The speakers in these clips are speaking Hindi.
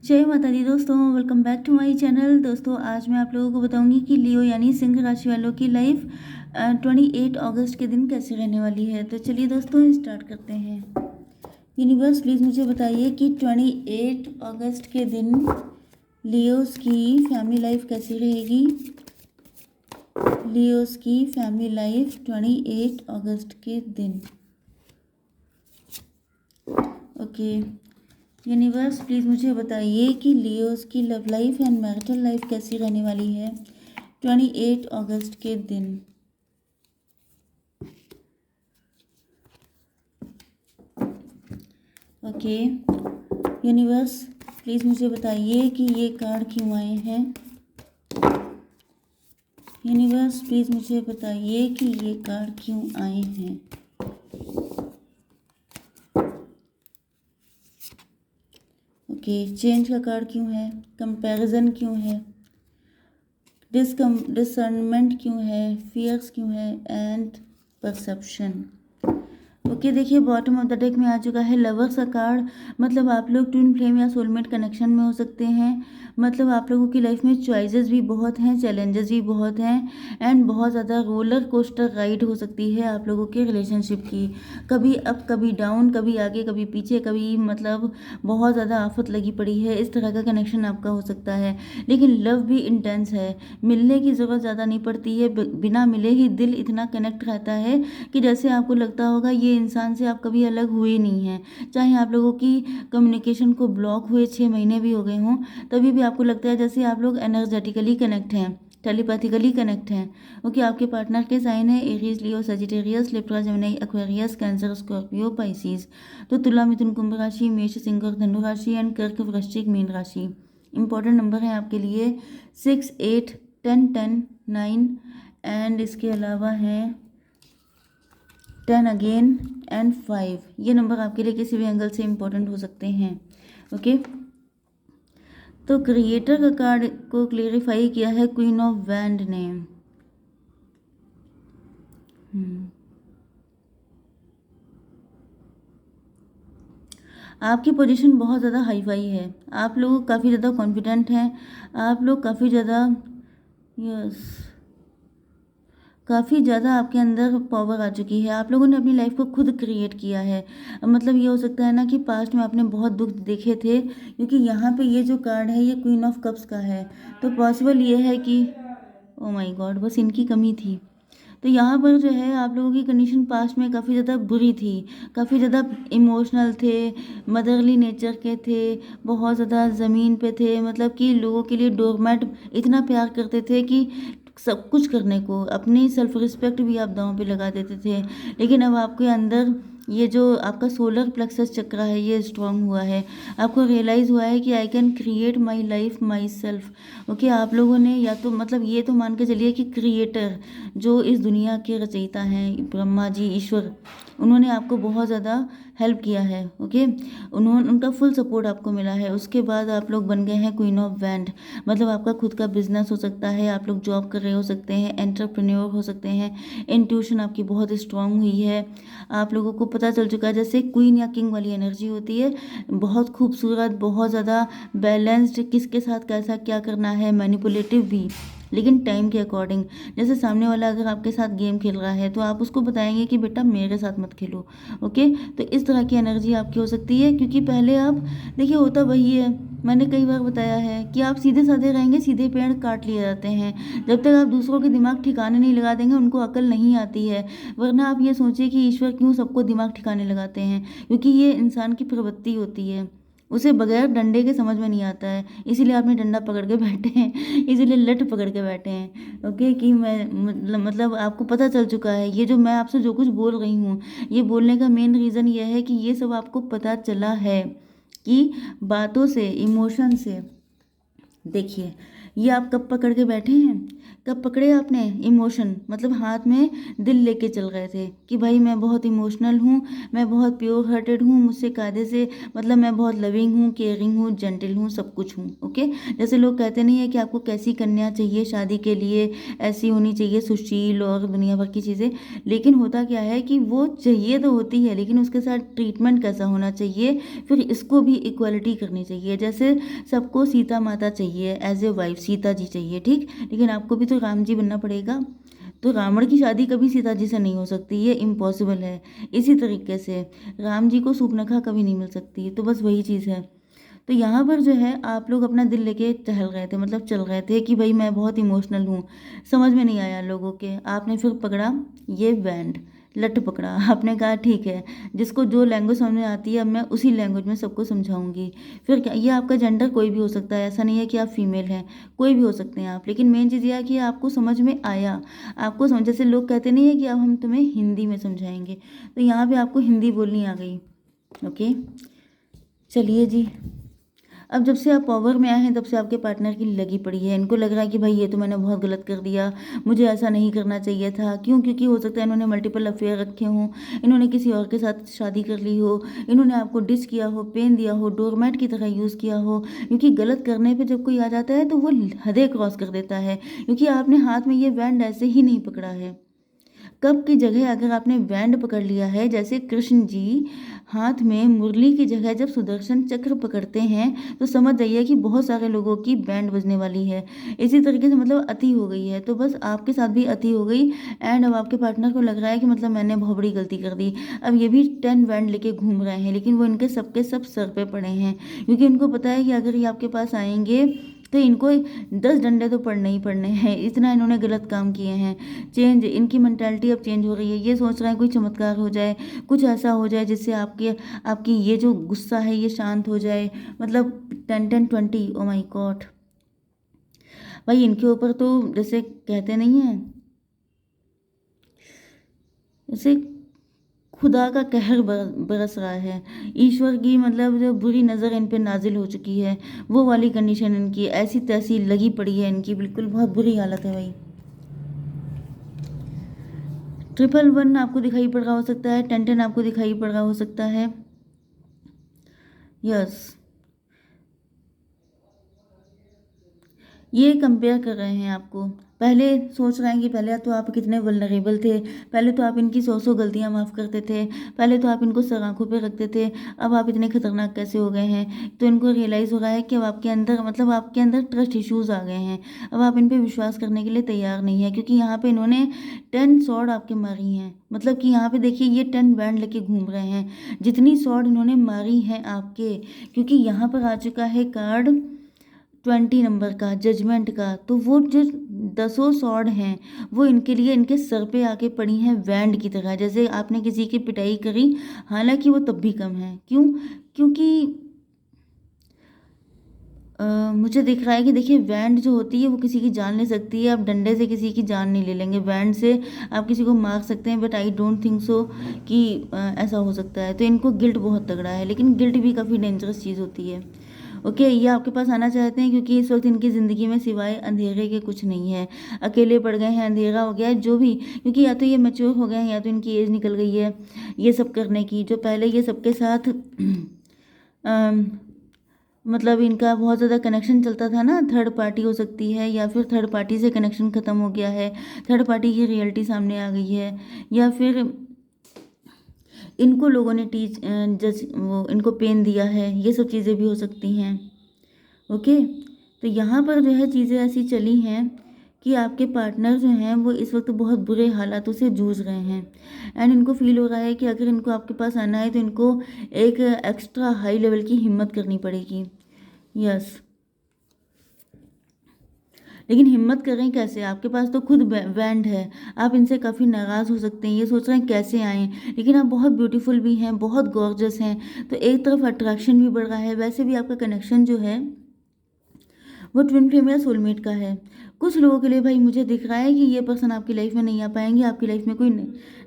जय माता दी दोस्तों, welcome back to my channel. दोस्तों आज मैं आप लोगों को बताऊंगी कि लियो यानी सिंह राशि वालों की लाइफ 28 अगस्त के दिन कैसे रहने वाली है। तो चलिए दोस्तों स्टार्ट करते हैं। यूनिवर्स प्लीज़ मुझे बताइए कि 28 अगस्त के दिन लियोस की फैमिली लाइफ कैसी रहेगी। लियोस की फैमिली लाइफ 28 अगस्त के दिन। ओके यूनिवर्स प्लीज़ मुझे बताइए कि लियोस की love life and marital life कैसी रहने वाली है 28 अगस्त के दिन। ओके यूनिवर्स प्लीज़ मुझे बताइए कि ये कार्ड क्यों आए हैं। यूनिवर्स प्लीज़ मुझे बताइए कि ये कार्ड क्यों आए हैं। ओके चेंज का कार्ड क्यों है, कंपैरिजन क्यों है, डिसर्नमेंट क्यों है, फियर्स क्यों है एंड परसेप्शन। ओके देखिए बॉटम ऑफ द डेक में आ चुका है लवर्स का कार्ड। मतलब आप लोग ट्विन फ्लेम या सोलमेट कनेक्शन में हो सकते हैं। मतलब आप लोगों की लाइफ में चॉइसेस भी बहुत हैं, चैलेंजेस भी बहुत हैं एंड बहुत ज़्यादा रोलर कोस्टर राइड हो सकती है आप लोगों के रिलेशनशिप की। कभी अप कभी डाउन, कभी आगे कभी पीछे, कभी मतलब बहुत ज़्यादा आफत लगी पड़ी है, इस तरह का कनेक्शन आपका हो सकता है। लेकिन लव भी इंटेंस है, मिलने की ज़रूरत ज़्यादा नहीं पड़ती है, बिना मिले ही दिल इतना कनेक्ट रहता है कि जैसे आपको लगता होगा ये इंसान से आप कभी अलग हुए नहीं हैं। चाहे आप लोगों की कम्युनिकेशन को ब्लॉक हुए 6 महीने भी हो गए हों, तभी भी आपको लगता है जैसे आप लोग एनर्जेटिकली कनेक्ट हैं, टेलीपैथिकली कनेक्ट हैं। ओके आपके पार्टनर के साइन है Aries, Leo, Sagittarius, Libra, Gemini, Aquarius, Cancer, Scorpio, Pisces. तो तुला, मिथुन, कुंभ राशि, मेष, सिंह और धनु राशि एंड कर्क, वृश्चिक, मीन राशि। इंपॉर्टेंट नंबर है आपके लिए 6, 8, 10, 10, 9 एंड इसके अलावा है 10 अगेन एंड 5। ये नंबर आपके लिए किसी भी एंगल से इम्पोर्टेंट हो सकते हैं। ओके तो क्रिएटर का कार्ड को क्लेरिफाई किया है क्वीन ऑफ वैंड ने। आपकी पोजीशन बहुत ज़्यादा हाई फाई है, आप लोग काफ़ी ज़्यादा कॉन्फिडेंट हैं, आप लोग काफ़ी ज़्यादा काफ़ी ज़्यादा आपके अंदर पावर आ चुकी है। आप लोगों ने अपनी लाइफ को खुद क्रिएट किया है। मतलब ये हो सकता है ना कि पास्ट में आपने बहुत दुख देखे थे, क्योंकि यहाँ पे ये जो कार्ड है ये क्वीन ऑफ कप्स का है। तो पॉसिबल ये है कि ओ माय गॉड बस इनकी कमी थी। तो यहाँ पर जो है आप लोगों की कंडीशन पास्ट में काफ़ी ज़्यादा बुरी थी, काफ़ी ज़्यादा इमोशनल थे, मदरली नेचर के थे, बहुत ज़्यादा ज़मीन पे थे। मतलब कि लोगों के लिए डोरमैट इतना प्यार करते थे कि सब कुछ करने को, अपनी सेल्फ रिस्पेक्ट भी आप दांव पे लगा देते थे। लेकिन अब आपके अंदर ये जो आपका सोलर प्लेक्सस चक्र है ये स्ट्रांग हुआ है। आपको रियलाइज़ हुआ है कि I can create my life my self. Okay आप लोगों ने या तो मतलब ये तो मान के चलिए कि क्रिएटर जो इस दुनिया के रचयिता हैं ब्रह्मा जी, ईश्वर, उन्होंने आपको बहुत ज़्यादा हेल्प किया है। ओके उनका फुल सपोर्ट आपको मिला है। उसके बाद आप लोग बन गए हैं क्वीन ऑफ वैंड। मतलब आपका खुद का बिजनेस हो सकता है, आप लोग जॉब कर रहे हो सकते हैं, एंटरप्रेन्योर हो सकते हैं। इंट्यूशन आपकी बहुत स्ट्रांग हुई है, आप लोगों को पता चल चुका है जैसे क्वीन या किंग वाली एनर्जी होती है, बहुत खूबसूरत, बहुत ज़्यादा बैलेंस्ड, किसके साथ कैसा क्या करना है, मैनिपुलेटिव भी लेकिन टाइम के अकॉर्डिंग। जैसे सामने वाला अगर आपके साथ गेम खेल रहा है तो आप उसको बताएंगे कि बेटा मेरे साथ मत खेलो। ओके तो इस तरह की एनर्जी आपकी हो सकती है, क्योंकि पहले आप देखिए होता वही है, मैंने कई बार बताया है कि आप सीधे साधे रहेंगे, सीधे पेड़ काट लिए जाते हैं। जब तक आप दूसरों के दिमाग ठिकाने नहीं लगा देंगे उनको अकल नहीं आती है। वरना आप ये सोचिए कि ईश्वर क्यों सबको दिमाग ठिकाने लगाते हैं, क्योंकि ये इंसान की प्रवृत्ति होती है, उसे बगैर डंडे के समझ में नहीं आता है। इसीलिए आपने डंडा पकड़ के बैठे हैं, इसीलिए लठ पकड़ के बैठे हैं। ओके कि मैं मतलब आपको पता चल चुका है, ये जो मैं आपसे जो कुछ बोल रही हूँ ये बोलने का मेन रीज़न ये है कि ये सब आपको पता चला है कि बातों से, इमोशन से। देखिए ये आप कब पकड़ के बैठे हैं? कब पकड़े आपने? इमोशन, मतलब हाथ में दिल लेके चल रहे थे कि भाई मैं बहुत इमोशनल हूँ, मैं बहुत प्योर हार्टेड हूँ, मुझसे कायदे से, मतलब मैं बहुत लविंग हूँ, केयरिंग हूँ, जेंटल हूँ, सब कुछ हूँ। ओके, जैसे लोग कहते नहीं है कि आपको कैसी कन्या चाहिए शादी के लिए, ऐसी होनी चाहिए सुशील और दुनिया भर की चीज़ें। लेकिन होता क्या है कि वो चाहिए तो होती है, लेकिन उसके साथ ट्रीटमेंट कैसा होना चाहिए, फिर इसको भी इक्वलिटी करनी चाहिए। जैसे सबको सीता माता चाहिए as a wife, Sita ji चाहिए, ठीक, लेकिन आपको भी तो राम जी बनना पड़ेगा। तो रावण की शादी कभी सीता जी से नहीं हो सकती, ये इम्पॉसिबल है। इसी तरीके से राम जी को सूर्पनखा कभी नहीं मिल सकती, तो बस वही चीज़ है। तो यहाँ पर जो है आप लोग अपना दिल लेके टहल रहे थे, मतलब चल रहे थे कि भाई मैं बहुत इमोशनल हूँ, समझ में नहीं आया लोगों के। आपने फिर पकड़ा ये बैंड, लट पकड़ा, आपने कहा ठीक है, जिसको जो लैंग्वेज समझ में आती है अब मैं उसी लैंग्वेज में सबको समझाऊंगी। फिर क्या, ये आपका जेंडर कोई भी हो सकता है, ऐसा नहीं है कि आप फीमेल हैं, कोई भी हो सकते हैं आप, लेकिन मेन चीज़ यह है कि आपको समझ में आया। आपको समझ, जैसे लोग कहते नहीं है कि अब हम तुम्हें हिंदी में समझाएंगे, तो यहाँ पे आपको हिंदी बोलनी आ गई। ओके, चलिए जी। अब जब से आप पावर में आए हैं तब से आपके पार्टनर की लगी पड़ी है, इनको लग रहा है कि भाई ये तो मैंने बहुत गलत कर दिया, मुझे ऐसा नहीं करना चाहिए था। क्यों? क्योंकि हो सकता है इन्होंने मल्टीपल अफेयर रखे हों, इन्होंने किसी और के साथ शादी कर ली हो, इन्होंने आपको डिस किया हो, पेन दिया हो, डोरमैट की तरह यूज़ किया हो। क्योंकि गलत करने पर जब कोई आ जाता है तो वो हदें क्रॉस कर देता है, क्योंकि आपने हाथ में ये बैंड ऐसे ही नहीं पकड़ा है। कप की जगह अगर आपने बैंड पकड़ लिया है, जैसे कृष्ण जी हाथ में मुरली की जगह जब सुदर्शन चक्र पकड़ते हैं, तो समझ जाइए कि बहुत सारे लोगों की बैंड बजने वाली है। इसी तरीके से मतलब अति हो गई है, तो बस आपके साथ भी अति हो गई। एंड अब आपके पार्टनर को लग रहा है कि मतलब मैंने बहुत बड़ी गलती कर दी। अब ये भी 10 बैंड लेके घूम रहे हैं, लेकिन वो इनके सबके सब सर पे पड़े हैं, क्योंकि इनको पता है कि अगर ये आपके पास आएंगे तो इनको 10 डंडे तो पड़ने ही पड़ने हैं, इतना इन्होंने गलत काम किए हैं। चेंज, इनकी मेंटालिटी अब चेंज हो रही है, ये सोच रहे हैं कोई चमत्कार हो जाए, कुछ ऐसा हो जाए जिससे आपकी आपकी ये जो गुस्सा है ये शांत हो जाए। मतलब 10 10 20, ओ माय गॉड। भाई इनके ऊपर तो जैसे कहते नहीं है, जैसे खुदा का कहर बरस रहा है, ईश्वर की मतलब जो बुरी नज़र इन पे नाजिल हो चुकी है, वो वाली कंडीशन इनकी ऐसी तैसी लगी पड़ी है इनकी, बिल्कुल बहुत बुरी हालत है भाई। 111 आपको दिखाई पड़ रहा हो सकता है, 10 10 आपको दिखाई पड़ रहा हो सकता है। यस, ये कंपेयर कर रहे हैं आपको, पहले सोच रहे हैं कि पहले तो आप कितने वल्नरेबल थे, पहले तो आप इनकी 100 गलतियां माफ़ करते थे, पहले तो आप इनको सर आंखों पे रखते थे, अब आप इतने खतरनाक कैसे हो गए हैं। तो इनको रियलाइज़ हो रहा है कि अब आपके अंदर, मतलब आपके अंदर ट्रस्ट इश्यूज़ आ गए हैं, अब आप इन पे विश्वास करने के लिए तैयार नहीं है, क्योंकि यहाँ पे इन्होंने 10 सॉर्ड आपके मारी हैं। मतलब कि यहाँ पे देखिए ये 10 बैंड लेके घूम रहे हैं, जितनी सॉर्ड इन्होंने मारी हैं आपके, क्योंकि यहाँ पर आ चुका है कार्ड 20 नंबर का, जजमेंट का, तो वो जो 10 सॉर्ड हैं वो इनके लिए इनके सर पे आके पड़ी हैं वैंड की तरह, जैसे आपने किसी की पिटाई करी, हालांकि वो तब भी कम है। क्यों? क्योंकि मुझे दिख रहा है कि देखिए वैंड जो होती है वो किसी की जान ले सकती है, आप डंडे से किसी की जान नहीं ले लेंगे, वैंड से आप किसी को मार सकते हैं, but I don't think so कि ऐसा हो सकता है। तो इनको गिल्ट बहुत तगड़ा है, लेकिन गिल्ट भी काफ़ी डेंजरस चीज़ होती है। ओके, ये आपके पास आना चाहते हैं क्योंकि इस वक्त इनकी ज़िंदगी में सिवाय अंधेरे के कुछ नहीं है, अकेले पड़ गए हैं, अंधेरा हो गया है जो भी, क्योंकि या तो ये मैच्योर हो गए हैं या तो इनकी एज निकल गई है ये सब करने की। जो पहले ये सबके साथ मतलब इनका बहुत ज़्यादा कनेक्शन चलता था ना, थर्ड पार्टी हो सकती है, या फिर थर्ड पार्टी से कनेक्शन ख़त्म हो गया है, थर्ड पार्टी की रियलिटी सामने आ गई है, या फिर इनको लोगों ने जज वो इनको पेन दिया है, ये सब चीज़ें भी हो सकती हैं। ओके, तो यहाँ पर जो है चीज़ें ऐसी चली हैं कि आपके पार्टनर जो हैं वो इस वक्त बहुत बुरे हालातों से जूझ रहे हैं, एंड इनको फील हो रहा है कि अगर इनको आपके पास आना है तो इनको एक एक्स्ट्रा हाई लेवल की हिम्मत करनी पड़ेगी। यस, लेकिन हिम्मत करें कैसे? आपके पास तो खुद बैंड है, आप इनसे काफ़ी नाराज़ हो सकते हैं, ये सोच रहे हैं कैसे आएँ, लेकिन आप बहुत ब्यूटीफुल भी हैं, बहुत गॉर्जस हैं, तो एक तरफ अट्रैक्शन भी बढ़ रहा है, वैसे भी आपका कनेक्शन जो है वो ट्विन फ्लेम या सोलमेट का है। कुछ लोगों के लिए भाई मुझे दिख रहा है कि ये पर्सन आपकी लाइफ में नहीं आ पाएंगे, आपकी लाइफ में कोई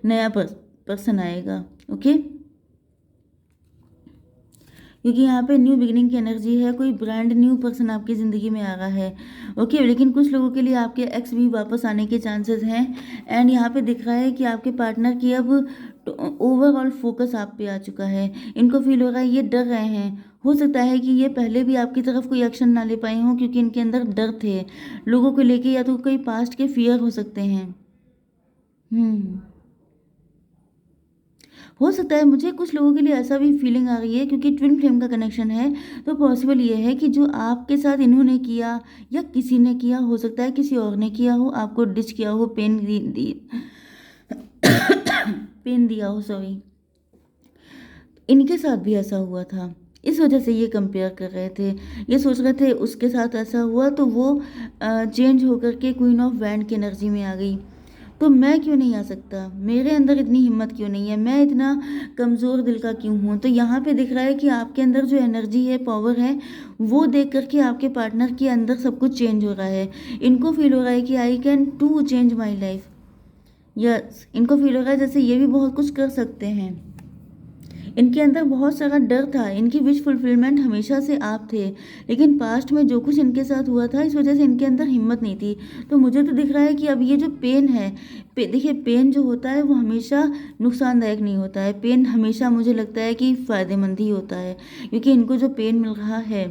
नया पर्सन आएगा। ओके, क्योंकि यहाँ पे न्यू बिगिनिंग की एनर्जी है, कोई ब्रांड न्यू पर्सन आपकी ज़िंदगी में आ रहा है। ओके, लेकिन कुछ लोगों के लिए आपके एक्स भी वापस आने के चांसेस हैं। एंड यहाँ पे दिख रहा है कि आपके पार्टनर की अब ओवरऑल फोकस आप पे आ चुका है। इनको फील हो रहा है, ये डर रहे हैं। हो सकता है कि ये पहले भी आपकी तरफ कोई एक्शन ना ले पाए हों, क्योंकि इनके अंदर डर थे लोगों को लेके, या तो कोई पास्ट के फियर हो सकते हैं। हम्म हो सकता है, मुझे कुछ लोगों के लिए ऐसा भी फीलिंग आ रही है, क्योंकि ट्विन फ्लेम का कनेक्शन है। तो पॉसिबल ये है कि जो आपके साथ इन्होंने किया या किसी ने किया, हो सकता है किसी और ने किया हो, आपको डिच किया हो, पेन दिया हो, सॉरी, इनके साथ भी ऐसा हुआ था। इस वजह से ये कंपेयर कर रहे थे, ये सोच रहे थे उसके साथ ऐसा हुआ तो वो चेंज होकर के क्वीन ऑफ वैंड की एनर्जी में आ गई, तो मैं क्यों नहीं आ सकता, मेरे अंदर इतनी हिम्मत क्यों नहीं है, मैं इतना कमज़ोर दिल का क्यों हूँ। तो यहाँ पे दिख रहा है कि आपके अंदर जो एनर्जी है, पावर है, वो देख करके आपके पार्टनर के अंदर सब कुछ चेंज हो रहा है। इनको फील हो रहा है कि I can to change my life. Yes, इनको फील हो रहा है जैसे ये भी बहुत कुछ कर सकते हैं। इनके अंदर बहुत सारा डर था, इनकी विश फुलफिलमेंट हमेशा से आप थे, लेकिन पास्ट में जो कुछ इनके साथ हुआ था, इस वजह से इनके अंदर हिम्मत नहीं थी। तो मुझे तो दिख रहा है कि अब ये जो पेन है, देखिए, पेन जो होता है वो हमेशा नुकसानदायक नहीं होता है। पेन हमेशा मुझे लगता है कि फ़ायदेमंद ही होता है, क्योंकि इनको जो पेन मिल रहा है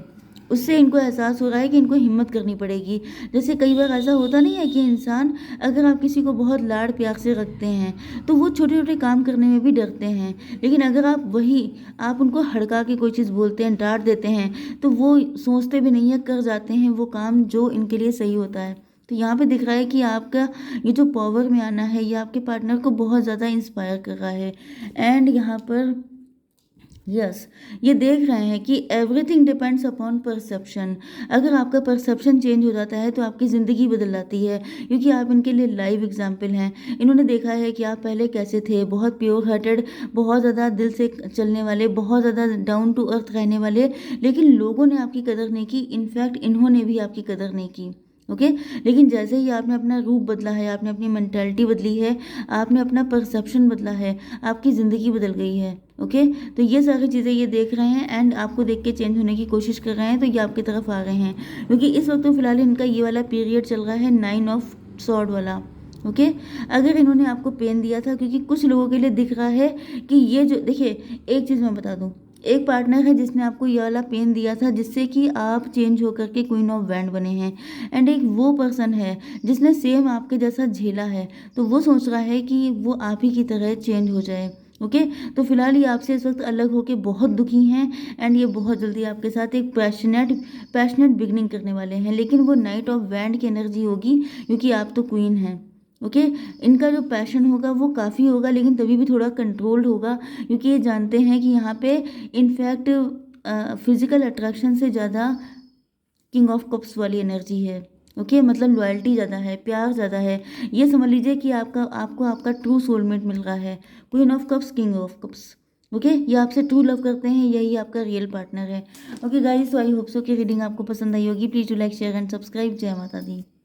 उससे इनको एहसास हो रहा है कि इनको हिम्मत करनी पड़ेगी। जैसे कई बार ऐसा होता नहीं है कि इंसान, अगर आप किसी को बहुत लाड़ प्यार से रखते हैं तो वो छोटे छोटे काम करने में भी डरते हैं, लेकिन अगर आप उनको हड़का के कोई चीज़ बोलते हैं, डांट देते हैं, तो वो सोचते भी नहीं है, कर जाते हैं वो काम जो इनके लिए सही होता है। तो यहाँ पे दिख रहा है कि आपका ये जो पावर में आना है, ये आपके पार्टनर को बहुत ज़्यादा इंस्पायर कर रहा है। एंड यहाँ पर यस, ये देख रहे हैं कि एवरीथिंग डिपेंड्स अपॉन परसेप्शन। अगर आपका परसेप्शन चेंज हो जाता है तो आपकी ज़िंदगी बदल जाती है, क्योंकि आप इनके लिए लाइव एग्जाम्पल हैं। इन्होंने देखा है कि आप पहले कैसे थे, बहुत प्योर हार्टेड, बहुत ज़्यादा दिल से चलने वाले, बहुत ज़्यादा डाउन टू अर्थ रहने वाले, लेकिन लोगों ने आपकी कदर नहीं की, इनफैक्ट इन्होंने भी आपकी कदर नहीं की। ओके, लेकिन जैसे ही आपने अपना रूप बदला है, आपने अपनी मेंटालिटी बदली है, आपने अपना परसेप्शन बदला है, आपकी ज़िंदगी बदल गई है। ओके, तो ये सारी चीज़ें ये देख रहे हैं एंड आपको देख के चेंज होने की कोशिश कर रहे हैं, तो ये आपकी तरफ आ रहे हैं, क्योंकि इस वक्त तो फिलहाल इनका ये वाला पीरियड चल रहा है 9 ऑफ सॉर्ड वाला। ओके, अगर इन्होंने आपको पेन दिया था, क्योंकि कुछ लोगों के लिए दिख रहा है कि ये जो, देखिए, एक चीज़ मैं बता दूँ, एक पार्टनर है जिसने आपको ये वाला पेन दिया था, जिससे कि आप चेंज होकर के क्वीन ऑफ वैंड बने हैं। एंड एक वो पर्सन है जिसने सेम आपके जैसा झेला है, तो वो सोच रहा है कि वो आप ही की तरह चेंज हो जाए। ओके, तो फिलहाल ये आपसे इस वक्त अलग होके बहुत दुखी हैं, एंड ये बहुत जल्दी आपके साथ एक पैशनेट बिगनिंग करने वाले हैं, लेकिन वो नाइट ऑफ वैंड की एनर्जी होगी, क्योंकि आप तो क्वीन हैं। ओके, इनका जो पैशन होगा वो काफ़ी होगा, लेकिन तभी भी थोड़ा कंट्रोल्ड होगा, क्योंकि ये जानते हैं कि यहाँ पे इनफैक्ट फिजिकल अट्रैक्शन से ज़्यादा किंग ऑफ कप्स वाली एनर्जी है। ओके, मतलब लॉयल्टी ज़्यादा है, प्यार ज़्यादा है। ये समझ लीजिए कि आपको आपका ट्रू सोलमेट मिल रहा है, queen of cups, king of cups. Okay, ये आपसे ट्रू लव करते हैं, यही आपका रियल पार्टनर है। Okay guys, so I hope so कि रीडिंग आपको पसंद आई होगी। Please to like, share and subscribe. जय माता दी।